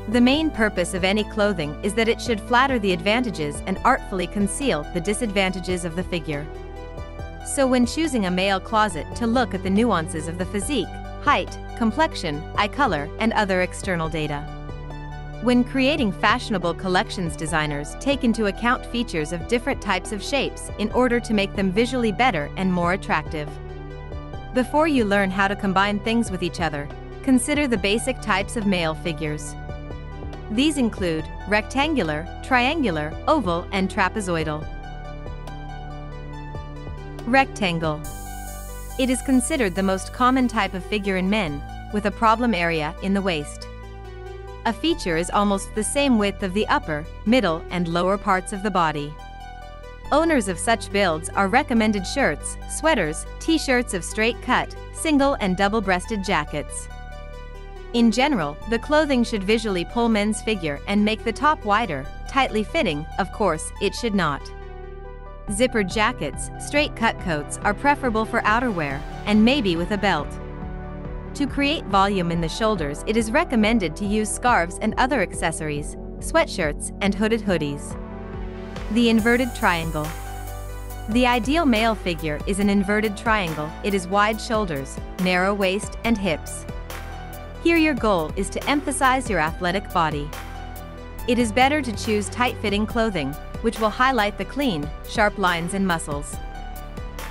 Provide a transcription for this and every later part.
The main purpose of any clothing is that it should flatter the advantages and artfully conceal the disadvantages of the figure. So when choosing a male closet, to look at the nuances of the physique, height, complexion, eye color, and other external data. When creating fashionable collections, designers take into account features of different types of shapes in order to make them visually better and more attractive. Before you learn how to combine things with each other, consider the basic types of male figures. These include rectangular, triangular, oval, and trapezoidal. Rectangle. It is considered the most common type of figure in men, with a problem area in the waist. A feature is almost the same width of the upper, middle, and lower parts of the body. Owners of such builds are recommended shirts, sweaters, t-shirts of straight cut, single and double-breasted jackets. In general, the clothing should visually pull men's figure and make the top wider, tightly fitting. Of course, it should not. Zippered jackets, straight-cut coats are preferable for outerwear, and maybe with a belt. To create volume in the shoulders, it is recommended to use scarves and other accessories, sweatshirts, and hooded hoodies. The inverted triangle. The ideal male figure is an inverted triangle. It is wide shoulders, narrow waist, and hips. Here your goal is to emphasize your athletic body. It is better to choose tight-fitting clothing, which will highlight the clean, sharp lines and muscles.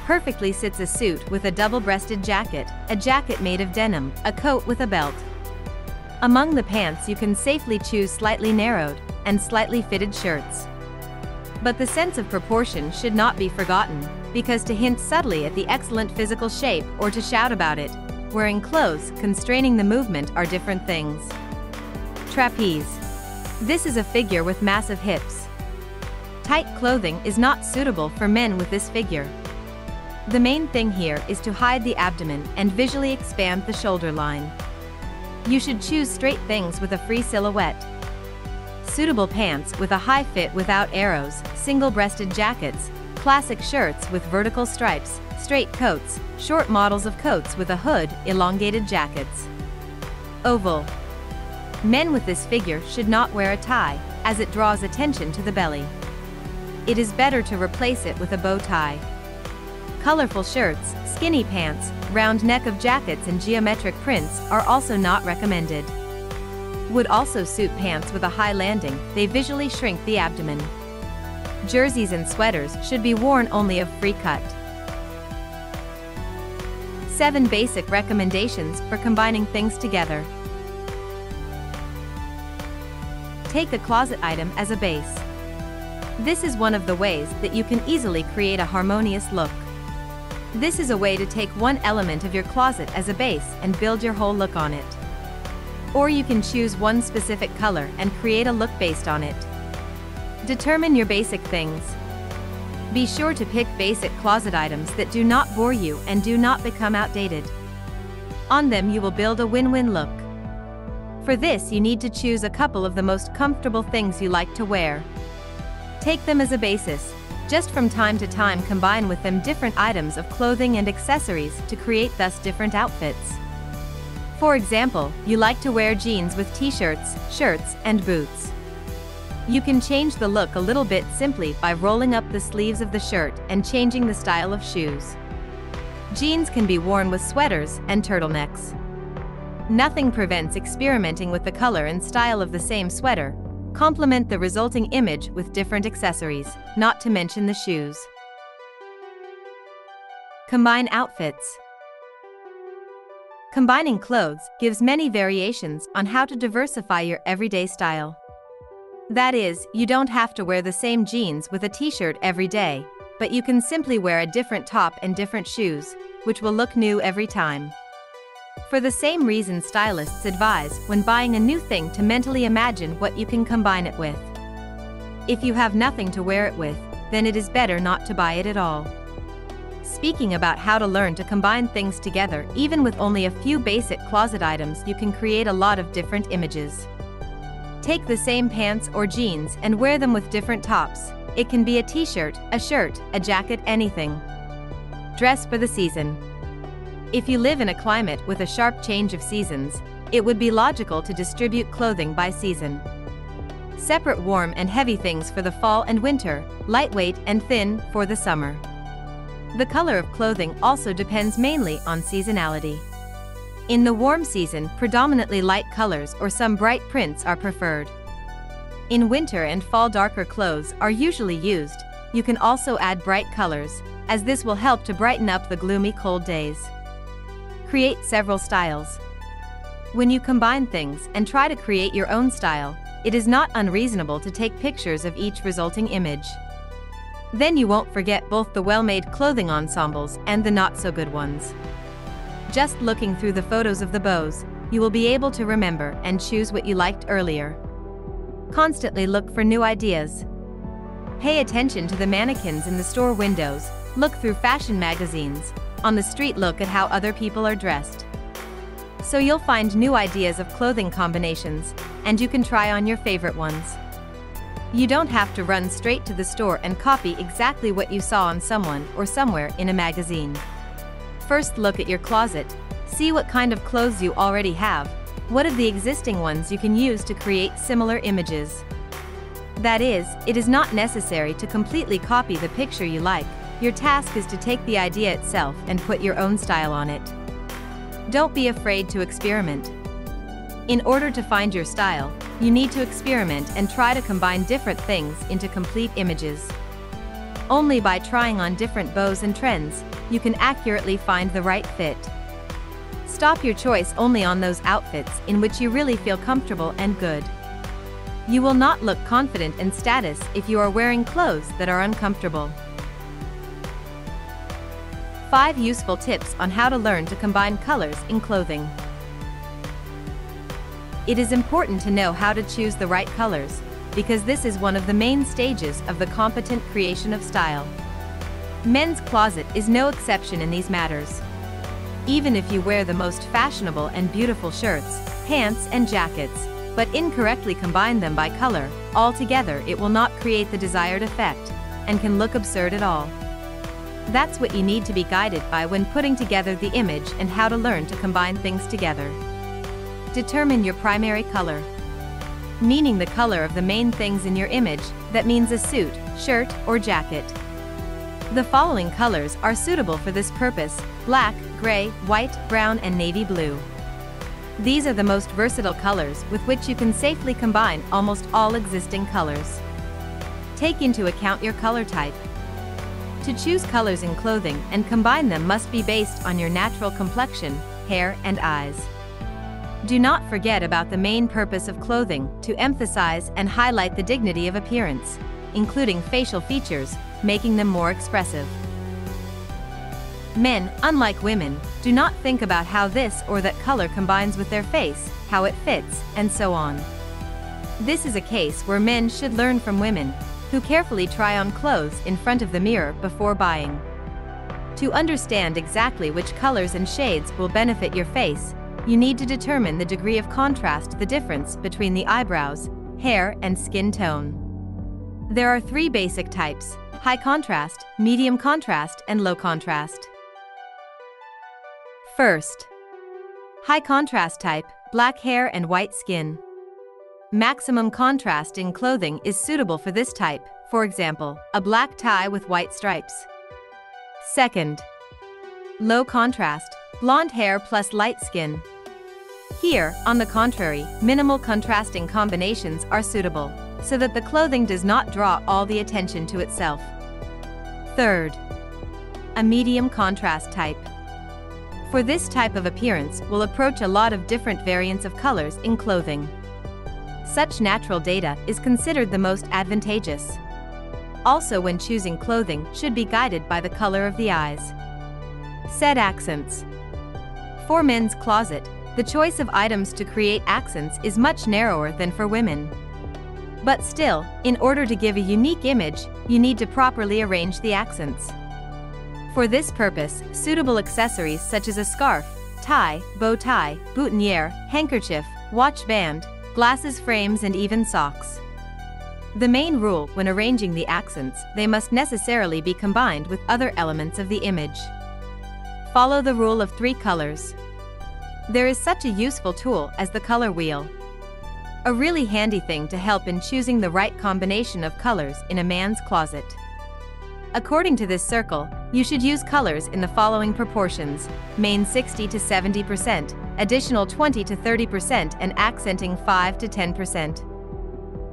Perfectly sits a suit with a double-breasted jacket, a jacket made of denim, a coat with a belt. Among the pants you can safely choose slightly narrowed and slightly fitted shirts. But the sense of proportion should not be forgotten, because to hint subtly at the excellent physical shape or to shout about it, wearing clothes constraining the movement are different things. Trapeze. This is a figure with massive hips. Tight clothing is not suitable for men with this figure. The main thing here is to hide the abdomen and visually expand the shoulder line. You should choose straight things with a free silhouette. Suitable pants with a high fit without arrows, single-breasted jackets, classic shirts with vertical stripes, straight coats, short models of coats with a hood, elongated jackets. Oval. Men with this figure should not wear a tie, as it draws attention to the belly. It is better to replace it with a bow tie. Colorful shirts, skinny pants, round neck of jackets and geometric prints are also not recommended. Would also suit pants with a high landing, they visually shrink the abdomen. Jerseys and sweaters should be worn only of free cut. 7 basic recommendations for combining things together. Take a closet item as a base. This is one of the ways that you can easily create a harmonious look. This is a way to take one element of your closet as a base and build your whole look on it. Or you can choose one specific color and create a look based on it. Determine your basic things. Be sure to pick basic closet items that do not bore you and do not become outdated. On them you will build a win-win look. For this you need to choose a couple of the most comfortable things you like to wear. Take them as a basis. Just from time to time combine with them different items of clothing and accessories to create thus different outfits. For example, you like to wear jeans with t-shirts, shirts, and boots. You can change the look a little bit simply by rolling up the sleeves of the shirt and changing the style of shoes. Jeans can be worn with sweaters and turtlenecks. Nothing prevents experimenting with the color and style of the same sweater. Complement the resulting image with different accessories, not to mention the shoes. Combine outfits. Combining clothes gives many variations on how to diversify your everyday style. That is, you don't have to wear the same jeans with a t-shirt every day, but you can simply wear a different top and different shoes, which will look new every time. For the same reason, stylists advise when buying a new thing to mentally imagine what you can combine it with. If you have nothing to wear it with, then it is better not to buy it at all. Speaking about how to learn to combine things together, even with only a few basic closet items, you can create a lot of different images. Take the same pants or jeans and wear them with different tops. It can be a t-shirt, a shirt, a jacket, anything. Dress for the season. If you live in a climate with a sharp change of seasons, it would be logical to distribute clothing by season. Separate warm and heavy things for the fall and winter, lightweight and thin for the summer. The color of clothing also depends mainly on seasonality. In the warm season, predominantly light colors or some bright prints are preferred. In winter and fall, darker clothes are usually used. You can also add bright colors, as this will help to brighten up the gloomy cold days. Create several styles. When you combine things and try to create your own style, it is not unreasonable to take pictures of each resulting image. Then you won't forget both the well-made clothing ensembles and the not-so-good ones. Just looking through the photos of the bows, you will be able to remember and choose what you liked earlier. Constantly look for new ideas. Pay attention to the mannequins in the store windows, look through fashion magazines, on the street look at how other people are dressed. So you'll find new ideas of clothing combinations, and you can try on your favorite ones. You don't have to run straight to the store and copy exactly what you saw on someone or somewhere in a magazine. First, look at your closet, see what kind of clothes you already have, what of the existing ones you can use to create similar images. That is, it is not necessary to completely copy the picture you like. Your task is to take the idea itself and put your own style on it. Don't be afraid to experiment. In order to find your style, you need to experiment and try to combine different things into complete images. Only by trying on different bows and trends, you can accurately find the right fit. Stop your choice only on those outfits in which you really feel comfortable and good. You will not look confident and status if you are wearing clothes that are uncomfortable. 5 useful tips on how to learn to combine colors in clothing. It is important to know how to choose the right colors, because this is one of the main stages of the competent creation of style. Men's closet is no exception in these matters. Even if you wear the most fashionable and beautiful shirts, pants and jackets, but incorrectly combine them by color, altogether it will not create the desired effect, and can look absurd at all. That's what you need to be guided by when putting together the image and how to learn to combine things together. Determine your primary color. Meaning the color of the main things in your image, that means a suit, shirt, or jacket. The following colors are suitable for this purpose: black, gray, white, brown, and navy blue. These are the most versatile colors with which you can safely combine almost all existing colors. Take into account your color type. To choose colors in clothing and combine them must be based on your natural complexion, hair, and eyes. Do not forget about the main purpose of clothing, to emphasize and highlight the dignity of appearance, including facial features, making them more expressive. Men, unlike women, do not think about how this or that color combines with their face, how it fits, and so on. This is a case where men should learn from women, who carefully try on clothes in front of the mirror before buying. To understand exactly which colors and shades will benefit your face, you need to determine the degree of contrast, the difference between the eyebrows, hair, and skin tone. There are 3 basic types: high contrast, medium contrast, and low contrast. First, high contrast type, black hair and white skin. Maximum contrast in clothing is suitable for this type, for example, a black tie with white stripes. Second, low contrast, blonde hair plus light skin. Here, on the contrary, minimal contrasting combinations are suitable, so that the clothing does not draw all the attention to itself. Third, a medium contrast type. For this type of appearance will approach a lot of different variants of colors in clothing. Such natural data is considered the most advantageous. Also, when choosing clothing, should be guided by the color of the eyes. Set accents. For men's closet, the choice of items to create accents is much narrower than for women. But still, in order to give a unique image, you need to properly arrange the accents. For this purpose, suitable accessories such as a scarf, tie, bow tie, boutonniere, handkerchief, watch band, glasses frames, and even socks. The main rule when arranging the accents, they must necessarily be combined with other elements of the image. Follow the rule of 3 colors. There is such a useful tool as the color wheel. A really handy thing to help in choosing the right combination of colors in a man's closet. According to this circle, you should use colors in the following proportions: main 60 to 70%, additional 20 to 30%, and accenting 5 to 10%.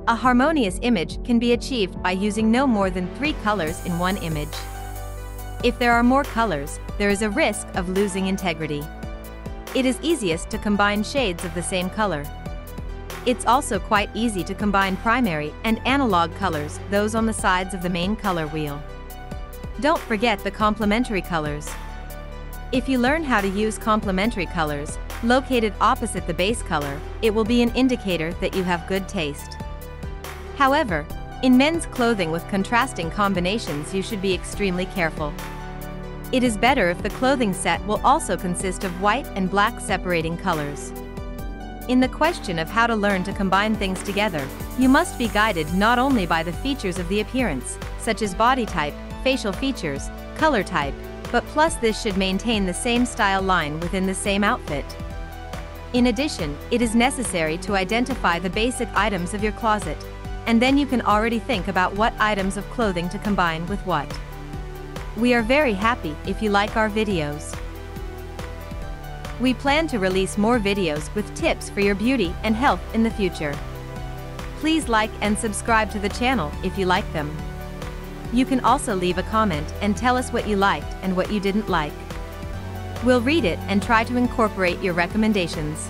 A harmonious image can be achieved by using no more than 3 colors in one image. If there are more colors, there is a risk of losing integrity. It is easiest to combine shades of the same color. It's also quite easy to combine primary and analog colors, those on the sides of the main color wheel. Don't forget the complementary colors. If you learn how to use complementary colors, located opposite the base color, it will be an indicator that you have good taste. However, in men's clothing with contrasting combinations, you should be extremely careful. It is better if the clothing set will also consist of white and black separating colors. In the question of how to learn to combine things together, you must be guided not only by the features of the appearance, such as body type, facial features, color type, but plus this should maintain the same style line within the same outfit. In addition, it is necessary to identify the basic items of your closet, and then you can already think about what items of clothing to combine with what. We are very happy if you like our videos. We plan to release more videos with tips for your beauty and health in the future. Please like and subscribe to the channel if you like them. You can also leave a comment and tell us what you liked and what you didn't like. We'll read it and try to incorporate your recommendations.